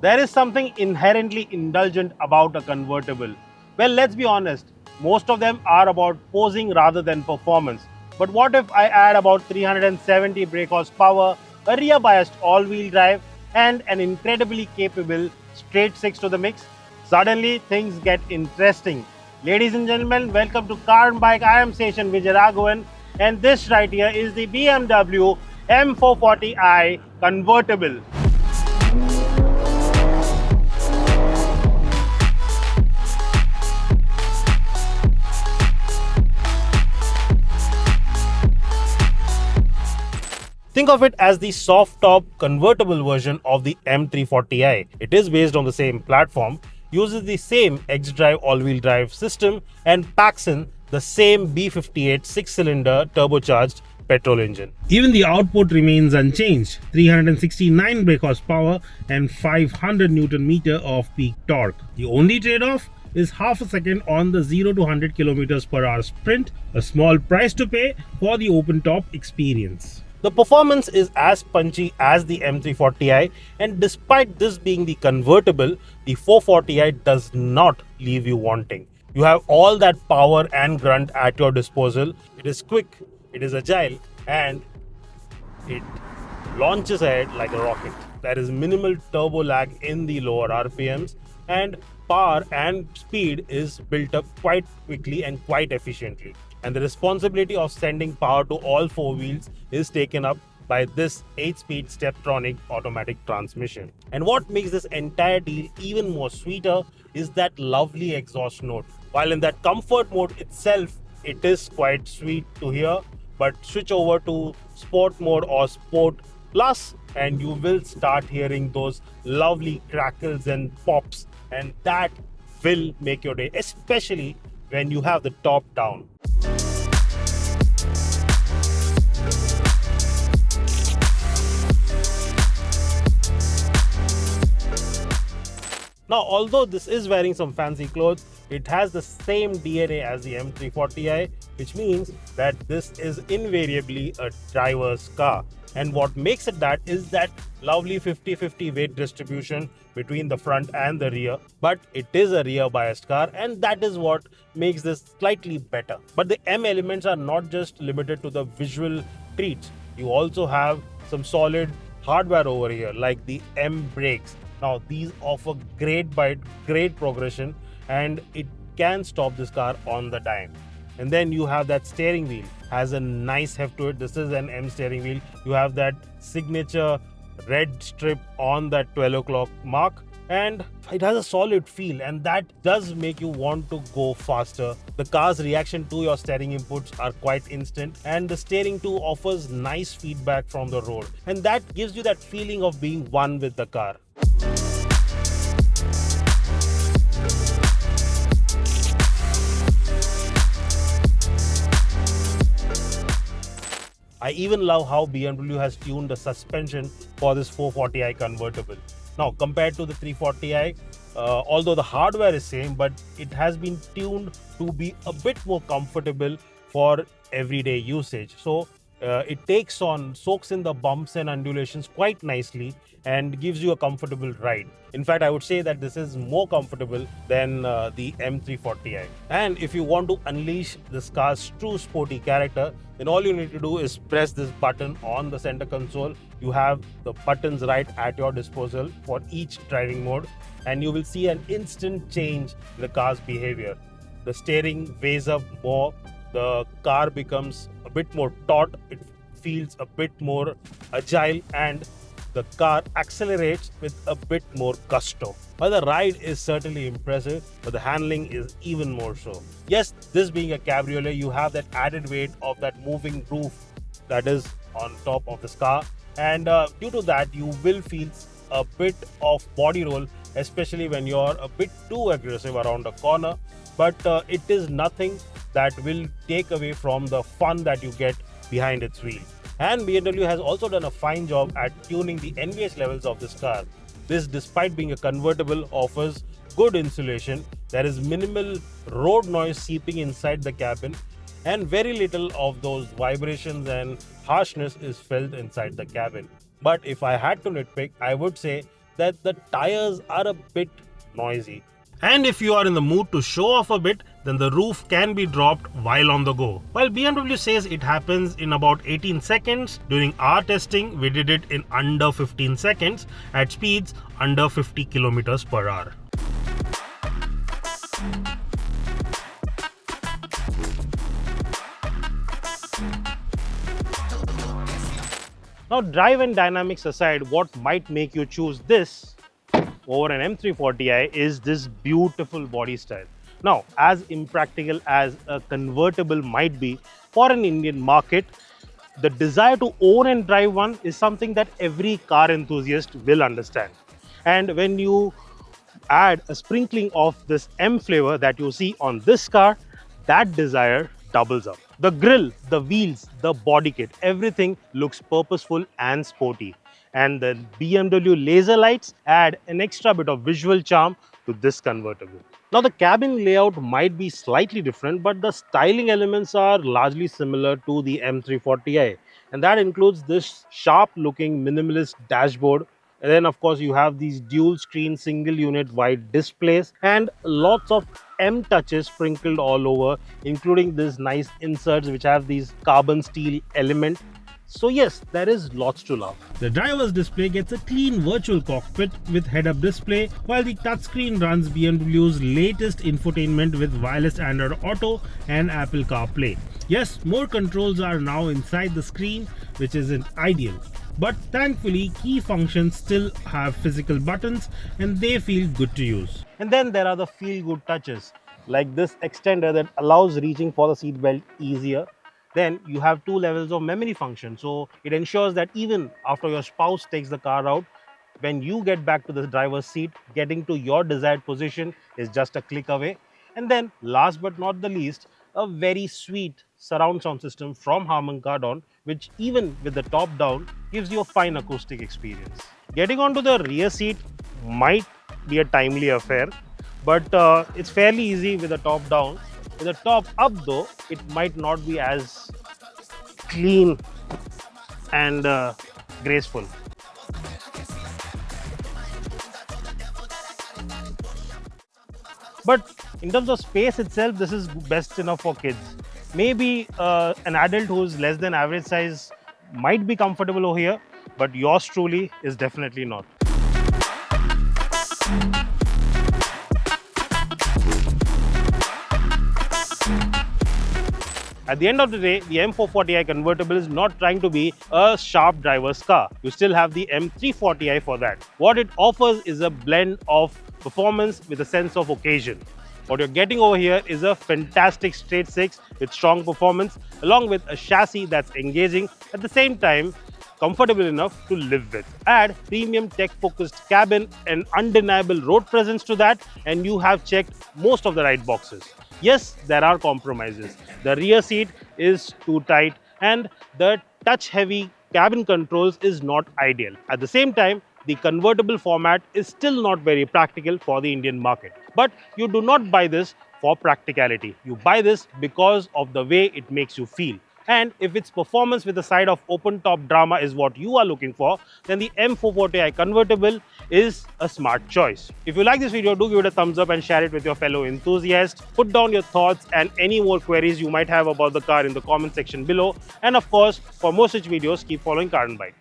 There is something inherently indulgent about a convertible. Well, let's be honest, most of them are about posing rather than performance. But what if I add about 370 brake horsepower, a rear biased all wheel drive, and an incredibly capable straight six to the mix? Suddenly, things get interesting. Ladies and gentlemen, welcome to Car and Bike. I am Seshan Vijayaraghavan, and this right here is the BMW M440i Convertible. Think of it as the soft top convertible version of the M340i. It is based on the same platform, uses the same X-Drive all-wheel drive system, and packs in the same B58 6-cylinder turbocharged petrol engine. Even the output remains unchanged, 369 brake horsepower and 500 Newton meter of peak torque. The only trade-off is half a second on the 0 to 100 kilometers per hour sprint, a small price to pay for the open top experience. The performance is as punchy as the M340i, and despite this being the convertible, the 440i does not leave you wanting. You have all that power and grunt at your disposal. It is quick, it is agile, and it launches ahead like a rocket. There is minimal turbo lag in the lower RPMs, and power and speed is built up quite quickly and quite efficiently. And the responsibility of sending power to all four wheels is taken up by this 8-speed Steptronic automatic transmission. And what makes this entire deal even more sweeter is that lovely exhaust note. While in that comfort mode itself, it is quite sweet to hear, but switch over to sport mode or sport plus and you will start hearing those lovely crackles and pops, and that will make your day, especially when you have the top down. Now, although this is wearing some fancy clothes, it has the same DNA as the M340i, which means that this is invariably a driver's car. And what makes it that is that lovely 50-50 weight distribution between the front and the rear. But it is a rear biased car, and that is what makes this slightly better. But the M elements are not just limited to the visual treats. You also have some solid hardware over here, like the M brakes. Now, these offer great bite, great progression, and it can stop this car on the dime. And then you have that steering wheel, has a nice heft to it. This is an M steering wheel. You have that signature red strip on that 12 o'clock mark, and it has a solid feel, and that does make you want to go faster. The car's reaction to your steering inputs are quite instant, and the steering too offers nice feedback from the road, and that gives you that feeling of being one with the car. I even love how BMW has tuned the suspension for this 440i convertible. Now, compared to the 340i, although the hardware is same, but it has been tuned to be a bit more comfortable for everyday usage. So it soaks in the bumps and undulations quite nicely and gives you a comfortable ride. In fact, I would say that this is more comfortable than the M340i. And if you want to unleash this car's true sporty character, then all you need to do is press this button on the center console. You have the buttons right at your disposal for each driving mode, and you will see an instant change in the car's behavior. The steering weighs up more, the car becomes a bit more taut, it feels a bit more agile, and the car accelerates with a bit more gusto. While the ride is certainly impressive, but the handling is even more so. Yes, this being a cabriolet, you have that added weight of that moving roof that is on top of this car, and due to that you will feel a bit of body roll, especially when you're a bit too aggressive around the corner, but it is nothing that will take away from the fun that you get behind its wheel. And BMW has also done a fine job at tuning the NVH levels of this car. This, despite being a convertible, offers good insulation. There is minimal road noise seeping inside the cabin, and very little of those vibrations and harshness is felt inside the cabin. But if I had to nitpick, I would say that the tires are a bit noisy. And if you are in the mood to show off a bit, then the roof can be dropped while on the go. While BMW says it happens in about 18 seconds, during our testing we did it in under 15 seconds at speeds under 50 kilometers per hour. Now, drive and dynamics aside, what might make you choose this over an M340i is this beautiful body style. Now, as impractical as a convertible might be for an Indian market, the desire to own and drive one is something that every car enthusiast will understand. And when you add a sprinkling of this M flavor that you see on this car, that desire doubles up. The grille, the wheels, the body kit, everything looks purposeful and sporty. And the BMW laser lights add an extra bit of visual charm to this convertible. Now, the cabin layout might be slightly different, but the styling elements are largely similar to the M340i. And that includes this sharp looking minimalist dashboard. And then, of course, you have these dual screen single unit wide displays and lots of M touches sprinkled all over, including these nice inserts which have these carbon steel element. So yes, there is lots to love. The driver's display gets a clean virtual cockpit with head-up display, while the touchscreen runs BMW's latest infotainment with wireless Android Auto and Apple CarPlay. Yes, more controls are now inside the screen, which isn't ideal. But thankfully, key functions still have physical buttons and they feel good to use. And then there are the feel-good touches, like this extender that allows reaching for the seatbelt easier. Then you have 2 levels of memory function, so it ensures that even after your spouse takes the car out, when you get back to the driver's seat, getting to your desired position is just a click away. And then last but not the least, a very sweet surround sound system from Harman Kardon, which even with the top down gives you a fine acoustic experience. Getting onto the rear seat might be a timely affair, but it's fairly easy with the top down. With the top up though, it might not be as clean and graceful. But in terms of space itself, this is best enough for kids. Maybe an adult who's less than average size might be comfortable over here, but yours truly is definitely not. At the end of the day, the M440i Convertible is not trying to be a sharp driver's car. You still have the M340i for that. What it offers is a blend of performance with a sense of occasion. What you're getting over here is a fantastic straight six with strong performance, along with a chassis that's engaging, at the same time comfortable enough to live with. Add premium tech-focused cabin and undeniable road presence to that, and you have checked most of the right boxes. Yes, there are compromises. The rear seat is too tight and the touch-heavy cabin controls is not ideal. At the same time, the convertible format is still not very practical for the Indian market. But you do not buy this for practicality. You buy this because of the way it makes you feel. And if its performance with a side of open-top drama is what you are looking for, then the M440i Convertible is a smart choice. If you like this video, do give it a thumbs up and share it with your fellow enthusiasts. Put down your thoughts and any more queries you might have about the car in the comment section below. And of course, for more such videos, keep following Car and Bike.